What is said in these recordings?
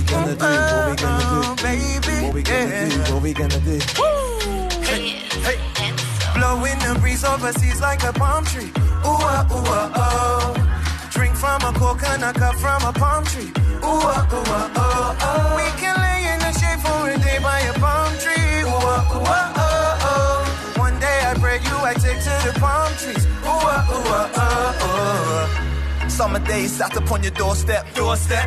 gonna do? What we gonna do, baby? What we gonna do? What we gonna do? Hey, blowing the breeze overseas like a palm tree. Oh. Drink from a coconut cup from a palm tree. Oh. We can lay in the shade for a day by a palm tree. One day I pray you, I take to the palm trees. Summer days sat upon your doorstep,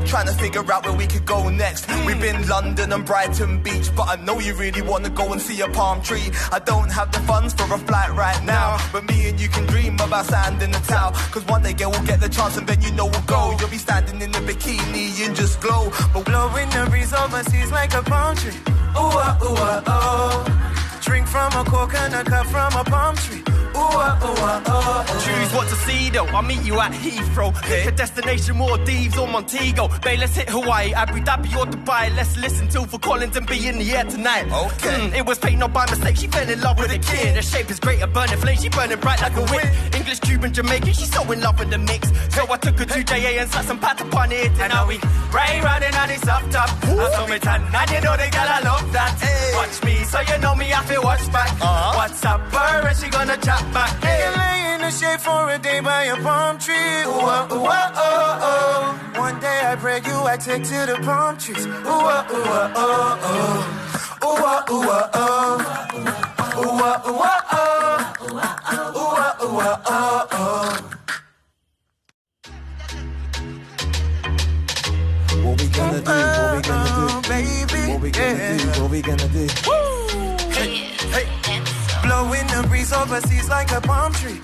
trying to figure out where we could go next. We've been London and Brighton Beach, but I know you really want to go and see a palm tree. I don't have the funds for a flight right now, but me and you can dream about sand in the towel. Cause one day, girl, we'll get the chance and then you know we'll go. You'll be standing in the bikini and just glow. But blowing the breeze overseas like a palm tree. Drink from a coconut cup from a palm tree. Choose what to see though, I'll meet you at Heathrow. Pick a destination, Maldives or Montego. Babe, let's hit Hawaii, Abu Dhabi or Dubai. Let's listen to Phil Collins and be in the air tonight. Okay. It was fate, not by mistake, she fell in love with a kid. Her shape is great, a burning flame, she burning bright like a wick. English, Cuban, Jamaican, she's so in love with the mix. So I took her to JA and sat some pat upon it. And now we rain riding on this up top. I saw me tan, and you know they gotta love that. Hey. Watch me, so you know me, I feel watch back. What's up, her, and she gonna chat back. Hey. You can lay in the shade for a day by a palm tree. One day I pray you, I take to the palm trees. What we gonna do? What we gonna do, baby? What we gonna do? What we gonna do? Hey. Blowing the breeze overseas like a palm tree.